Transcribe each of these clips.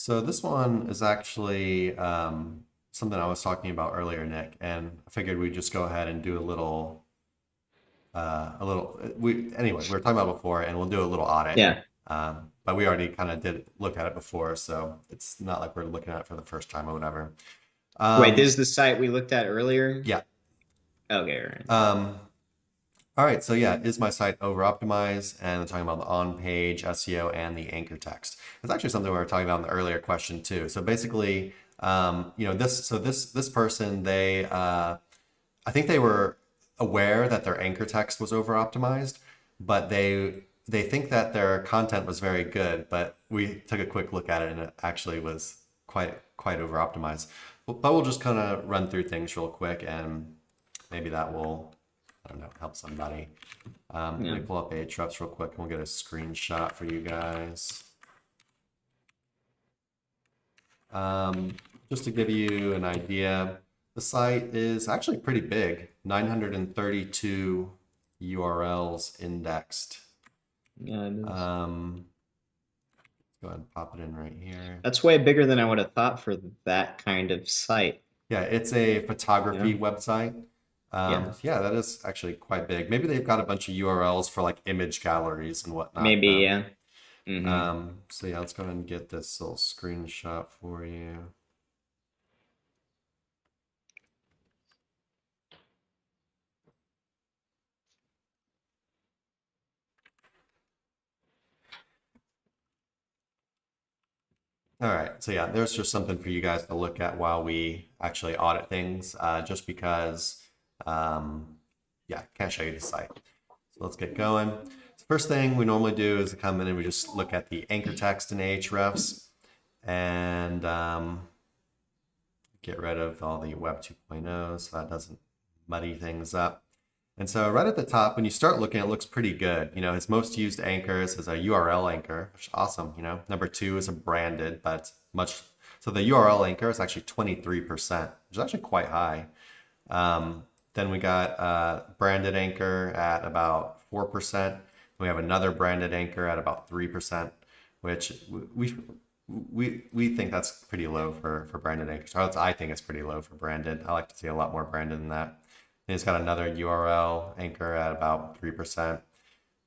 So this one is actually something I was talking about earlier, Nick, and I figured we'd just go ahead and do we were talking about it before, and we'll do a little audit. Yeah. But we already kind of did look at it before, so it's not like we're looking at it for the first time or whatever. Wait, this Um, is the site we looked at earlier? yeah. Okay, right. Um, all right. So yeah, is my site over optimized? And I'm talking about the on-page SEO and the anchor text. It's actually something we were talking about in the earlier question too. So basically, this person, I think they were aware that their anchor text was over optimized, but they think that their content was very good. But we took a quick look at it, and it actually was quite over optimized. But we'll just kind of run through things real quick, and maybe that will, I don't know, help somebody. Let Yeah. me pull up Ahrefs real quick, and we'll get a screenshot for you guys. Just to give you an idea, the site is actually pretty big, 932 URLs indexed. Yeah, it is. Go ahead and pop it in right here. That's way bigger than I would have thought for that kind of site. Yeah, it's a Yeah. photography website. Yeah. Yeah, that is actually quite big. Maybe they've got a bunch of URLs for like image galleries and whatnot, Maybe, though. yeah. Mm-hmm. So yeah, let's go ahead and get this little screenshot for you. All right, so yeah, there's just something for you guys to look at while we actually audit things, just because, yeah, can't show you the site. So let's get going. So first thing we normally do is come in and we just look at the anchor text in Ahrefs and get rid of all the Web 2.0 so that doesn't muddy things up. And so right at the top, when you start looking, it looks pretty good. You know, his most used anchors is a URL anchor, which is awesome. You know, number two is a branded, but much. So the URL anchor is actually 23%, which is actually quite high. Then we got branded anchor at about 4%. We have another branded anchor at about 3%, which we think that's pretty low for branded anchors. I think it's pretty low for branded. I like to see a lot more branded than that. And it's got another URL anchor at about 3%.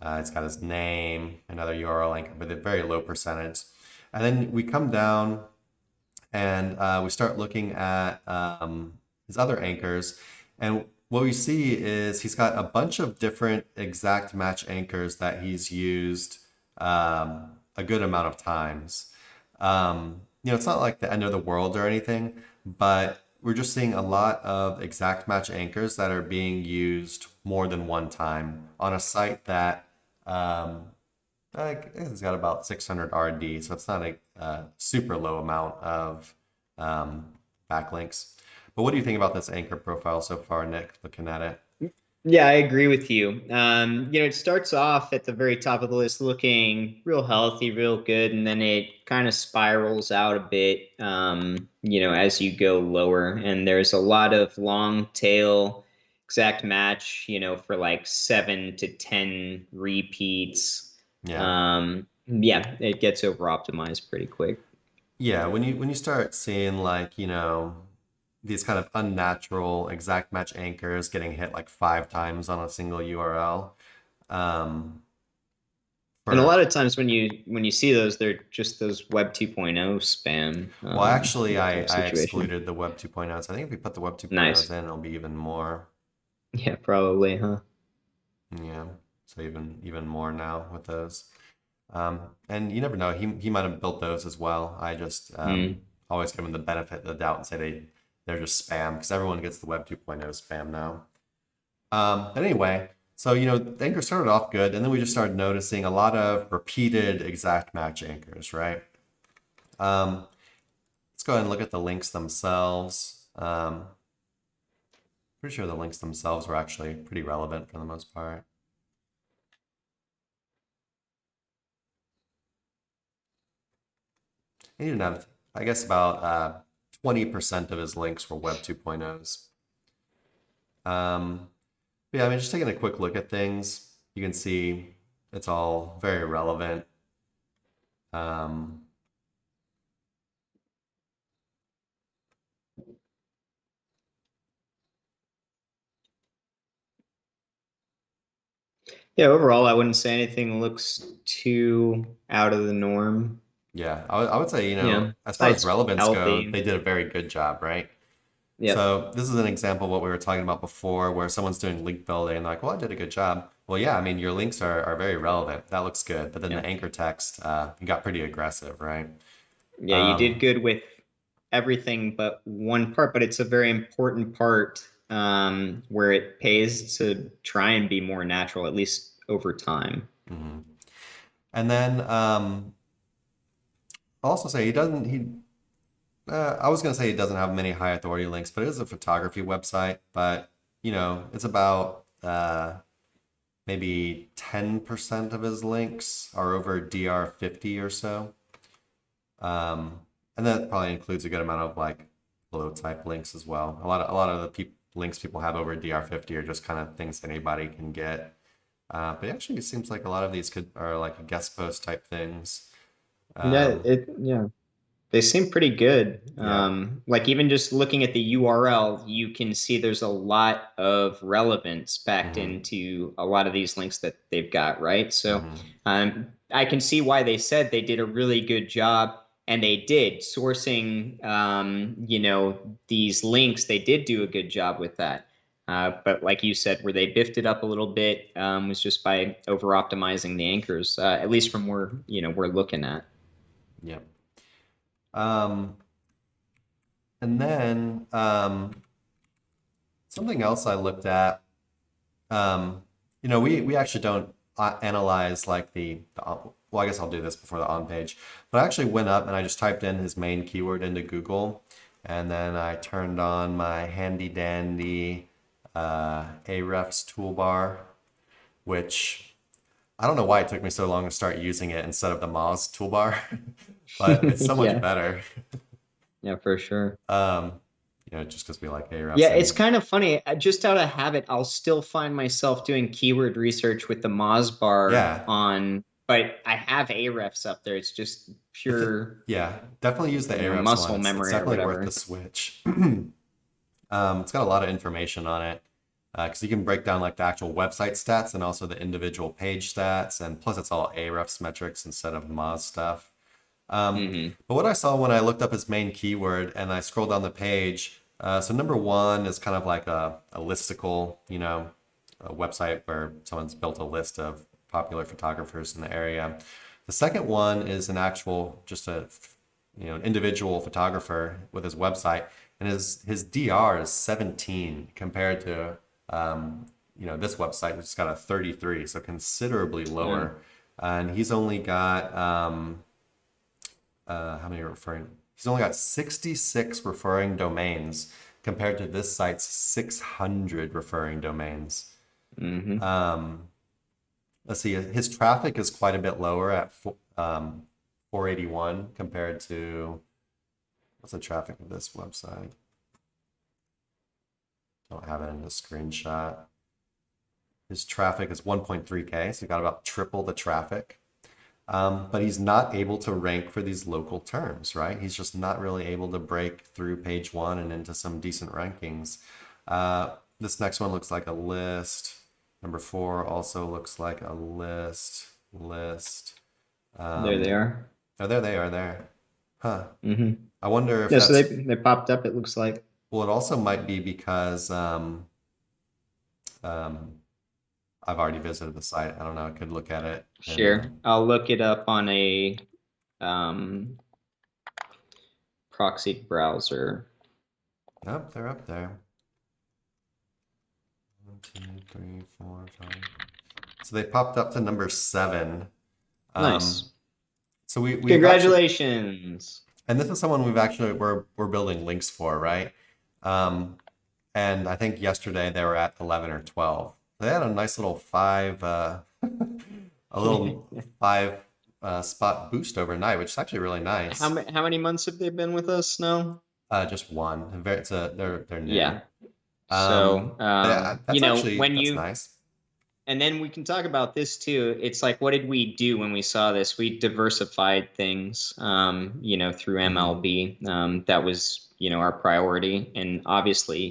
It's got his name, another URL anchor, but a very low percentage. And then we come down and we start looking at his other anchors. And what we see is he's got a bunch of different exact match anchors that he's used a good amount of times. You know, it's not like the end of the world or anything, but we're just seeing a lot of exact match anchors that are being used more than one time on a site that I think it's got about 600 RD, so it's not a super low amount of backlinks. But what do you think about this anchor profile so far, Nick, looking at it? Yeah, I agree with you. It starts off at the very top of the list looking real healthy, real good, and then it kind of spirals out a bit, as you go lower. And there's a lot of long tail exact match, for like 7 to 10 repeats. Yeah. Yeah, it gets over optimized pretty quick. Yeah, when you start seeing like, you know, these kind of unnatural exact match anchors getting hit like 5 times on a single URL. Um, And a for lot of times when you see those, they're just those Web 2.0 spam Well, actually, I type I situation. excluded the Web 2.0s. I think if we put the Web 2.0s Nice. in, it'll be even more. Yeah, probably, huh? Yeah, so even more now with those. And you never know. He might have built those as well. I just Mm. always give him the benefit of the doubt and say they're just spam because everyone gets the Web 2.0 spam now. But anyway, so you know, the anchor started off good, and then we just started noticing a lot of repeated exact match anchors, right? Um, let's go ahead and look at the links themselves. Pretty sure the links themselves were actually pretty relevant for the most part. He didn't have, I guess, about 20% of his links were Web 2.0s. But yeah, I mean, just taking a quick look at things, you can see it's all very relevant. Um, Yeah, overall, I wouldn't say anything looks too out of the norm. Yeah, I would say, Yeah, as far as site's relevance go, healthy. they did a very good job, right? Yep. So this is an example of what we were talking about before, where someone's doing link building and they're like, well, I did a good job. Well, yeah, I mean, your links are very relevant. That looks good. But then Yeah. the anchor text, you got pretty aggressive, right? Yeah, you did Um, good with everything but one part, but it's a very important part where it pays to try and be more natural, at least over time. mhm. And then I'll also say I was going to say he doesn't have many high authority links, but it is a photography website. But, it's about maybe 10% of his links are over DR50 or so. And that probably includes a good amount of like below type links as well. A lot of the links people have over DR50 are just kind of things anybody can get. But actually, it seems like a lot of these are like guest post type things. Um, Yeah. They seem pretty good. yeah. Like even just looking at the URL, you can see there's a lot of relevance backed Hmm. into a lot of these links that they've got, right? So Hmm. I can see why they said they did a really good job, and they did sourcing, these links. They did do a good job with that. But like you said, where they biffed it up a little bit was just by over optimizing the anchors, at least from where we're looking at. Yeah. Um, and then something else I looked at. Um, we actually don't analyze like well, I guess I'll do this before the on page, but I actually went up and I just typed in his main keyword into Google, and then I turned on my handy dandy Ahrefs toolbar, which I don't know why it took me so long to start using it instead of the Moz toolbar, but it's so much Yeah. better. Yeah, for sure. Um, just because we like Yeah, Ahrefs it's and kind of funny. Just out of habit, I'll still find myself doing keyword research with the Moz bar yeah, on, but I have Ahrefs up there. It's just pure, yeah, definitely use the Ahrefs one. muscle It's memory or definitely worth the whatever. switch. It's got a lot of information on it because you can break down like the actual website stats and also the individual page stats, and plus it's all Ahrefs metrics instead of Moz stuff. Hmm. But what I saw when I looked up his main keyword and I scrolled down the page, so number one is kind of like a listicle, a website where someone's built a list of popular photographers in the area. The second one is an actual, just an individual photographer with his website, and his DR is 17 compared to, this website which has got a 33, so considerably Yeah. lower. And he's only got how many referring? He's only got 66 referring domains compared to this site's 600 referring domains. Hmm. Let's see, his traffic is quite a bit lower at 481 compared to, what's the traffic of this website? Don't have it in the screenshot. His traffic is 1.3K, so you got about triple the traffic. But he's not able to rank for these local terms, right? He's just not really able to break through page one and into some decent rankings. This next one looks like a list. Number 4 also looks like a list. There they are. Oh, there they are there. Huh. Hmm. I wonder if Yeah, so that's, they popped up, it looks like. well, it also might be because um, I've already visited the site. I don't know. I could look at it and, Sure. I'll look it up on a um, proxy browser. oh, they're up there. 1, 2, 3, 4, 5. So they popped up to number 7. Um, Nice. so we've actually, Congratulations. and this is someone we're building links for, right? Um, and I think yesterday they were at 11 or 12. They had a nice little a little 5 spot boost overnight, which is actually really nice. How many months have they been with us now? Just one. They're new. Yeah. So, That's nice. and then we can talk about this too. It's like, what did we do when we saw this? We diversified things, through Hmm. MLB. That was, our priority. And obviously,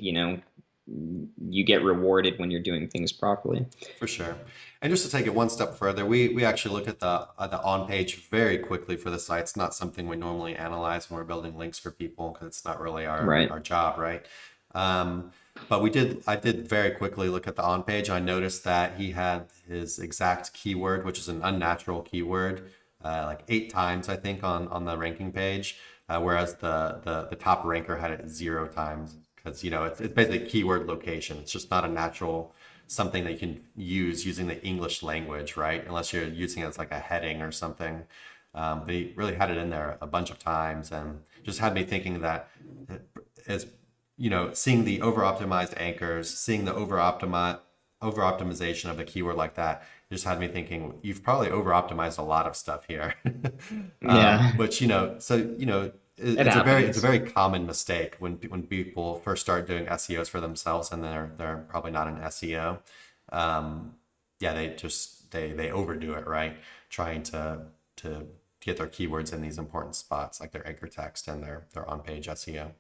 you get rewarded when you're doing things properly. For sure. And just to take it one step further, we actually look at the on page very quickly for the site. It's not something we normally analyze when we're building links for people because it's not really Right. our job, right? Um, but I did very quickly look at the on page. I noticed that he had his exact keyword, which is an unnatural keyword, like 8 times, I think, on the ranking page, whereas the top ranker had it 0 times because, it's basically keyword location. It's just not a natural something that you can use using the English language, right? Unless you're using it as like a heading or something. But he really had it in there a bunch of times and just had me thinking that as seeing the over optimized anchors, seeing the over optimization of a keyword like that, just had me thinking you've probably over optimized a lot of stuff here. Yeah, Which it it's a happens. very common mistake when people first start doing SEOs for themselves and they're probably not an SEO. Yeah, they overdo it, right? Trying to get their keywords in these important spots like their anchor text and their on-page SEO.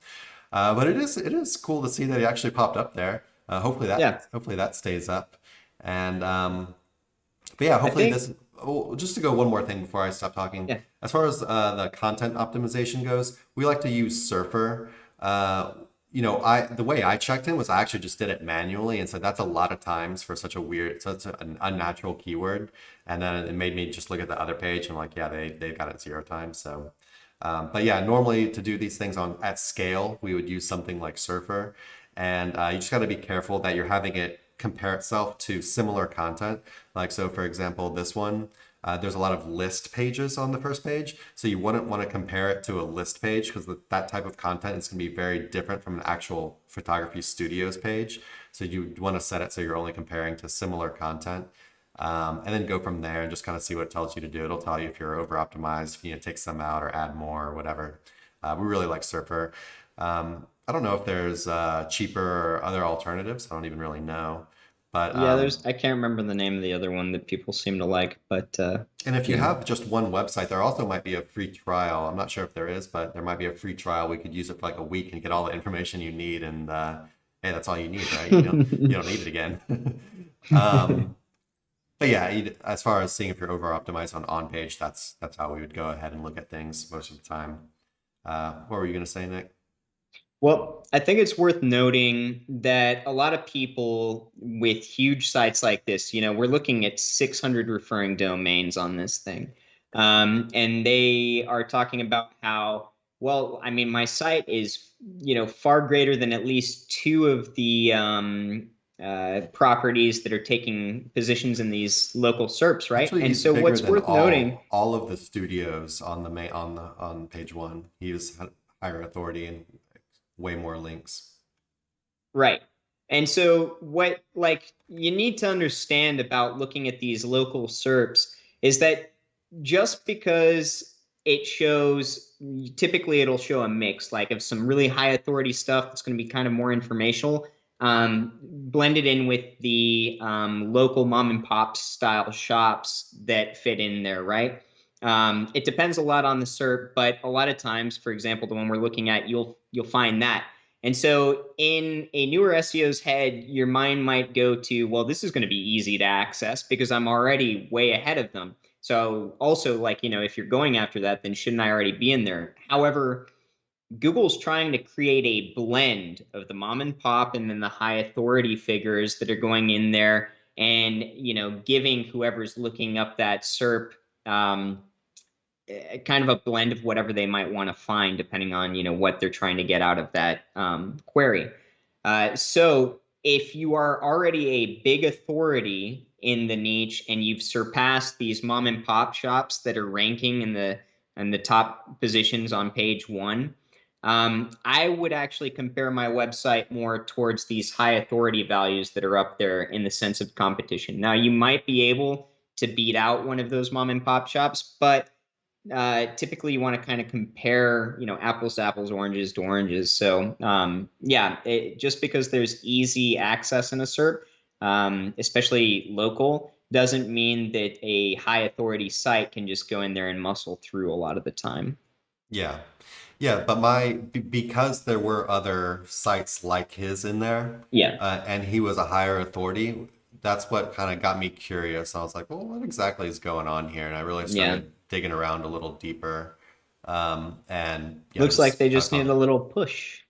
But it is cool to see that he actually popped up there. Yeah, Hopefully that stays up. And but yeah, I hopefully think. this. Oh, just to go one more thing before I stop talking. Yeah. As far as the content optimization goes, we like to use Surfer. The way I checked in was I actually just did it manually, and so that's a lot of times for such an unnatural keyword. And then it made me just look at the other page and like, yeah, they got it 0 times. So, but yeah, normally to do these things on at scale, we would use something like Surfer, and you just got to be careful that you're having it compare itself to similar content. Like, so for example, this one, there's a lot of list pages on the first page. So you wouldn't want to compare it to a list page because that type of content is going to be very different from an actual photography studios page. So you want to set it so you're only comparing to similar content. And then go from there and just kind of see what it tells you to do. It'll tell you if you're over optimized, if you need to take some out or add more or whatever. We really like Surfer. I don't know if there's cheaper or other alternatives. I don't even really know. But Yeah, I can't remember the name of the other one that people seem to like, but and if you you know. have just one website, there also might be a free trial. I'm not sure if there is, but there might be a free trial. We could use it for like a week and get all the information you need, and hey, that's all you need, right? You don't need it again. um, but yeah, as far as seeing if you're over optimized on page, that's how we would go ahead and look at things most of the time. What were you gonna say, Nick? Well, I think it's worth noting that a lot of people with huge sites like this, we're looking at 600 referring domains on this thing. And they are talking about how, well, I mean, my site is, far greater than at least two of the properties that are taking positions in these local SERPs, right? Actually, And he's so bigger what's than worth noting. all of the studios on the main on page one. He has higher authority and way more links. Right. And so what like you need to understand about looking at these local SERPs is that just because it shows typically it'll show a mix like of some really high authority stuff that's going to be kind of more informational blended in with the local mom and pop style shops that fit in there, right? It depends a lot on the SERP, but a lot of times, for example, the one we're looking at, you'll find that. And so in a newer SEO's head, your mind might go to, well, this is going to be easy to access because I'm already way ahead of them. So also like, if you're going after that, then shouldn't I already be in there? However, Google's trying to create a blend of the mom and pop and then the high authority figures that are going in there and, giving whoever's looking up that SERP kind of a blend of whatever they might want to find depending on what they're trying to get out of that query. So if you are already a big authority in the niche and you've surpassed these mom and pop shops that are ranking in the top positions on page one, I would actually compare my website more towards these high authority values that are up there in the sense of competition. Now you might be able to beat out one of those mom and pop shops, but typically you want to kind of compare, apples to apples, oranges to oranges. So yeah, just because there's easy access in a SERP, especially local, doesn't mean that a high authority site can just go in there and muscle through a lot of the time. Yeah. Yeah, but because there were other sites like his in there, Yeah. and he was a higher authority, that's what kind of got me curious. I was like, well, what exactly is going on here? And I really Yeah. started digging around a little deeper. And yeah, Looks like just they kind of just need found, a little push.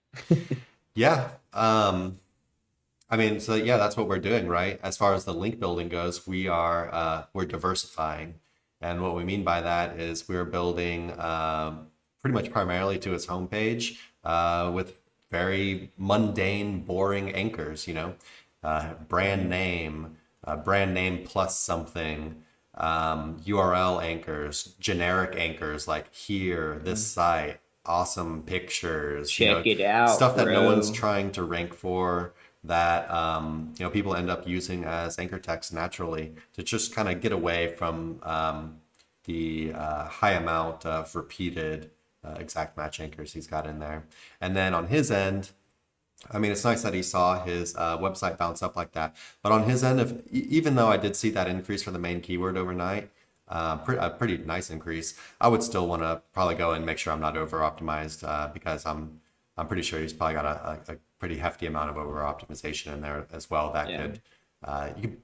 yeah. I mean, so yeah, that's what we're doing, right? As far as the link building goes, we're diversifying, and what we mean by that is we're building pretty much primarily to its homepage with very mundane, boring anchors. Brand name plus something, URL anchors, generic anchors like here, this site, awesome pictures, Check it out, stuff that no one's bro. trying to rank for that people end up using as anchor text naturally to just kind of get away from the high amount of repeated exact match anchors he's got in there. And then on his end, I mean, it's nice that he saw his website bounce up like that. But on his end, even though I did see that increase for the main keyword overnight, a pretty nice increase, I would still want to probably go and make sure I'm not over optimized because I'm pretty sure he's probably got a pretty hefty amount of over optimization in there as well. That Yeah. could you could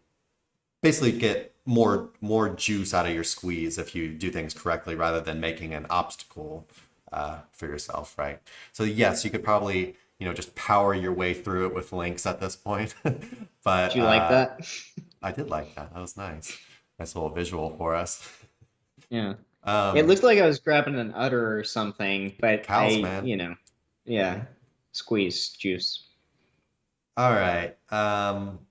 basically get more juice out of your squeeze if you do things correctly rather than making an obstacle for yourself, right? So yes, you could probably just power your way through it with links at this point. Did But you like that? I did like that. That was nice. Nice little visual for us. Yeah. It Um, looked like I was grabbing an udder or something, but cows, man. yeah, squeeze juice. All right.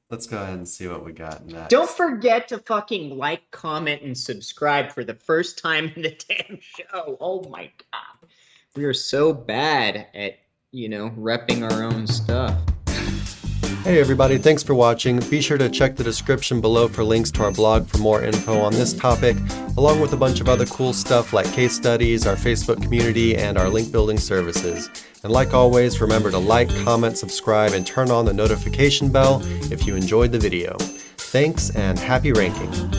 Let's go ahead and see what we got Don't next. forget to fucking like, comment, and subscribe for the first time in the damn show. Oh my God. We are so bad at, repping our own stuff. Hey everybody, thanks for watching. Be sure to check the description below for links to our blog for more info on this topic, along with a bunch of other cool stuff like case studies, our Facebook community, and our link building services. And like always, remember to like, comment, subscribe, and turn on the notification bell if you enjoyed the video. Thanks and happy ranking.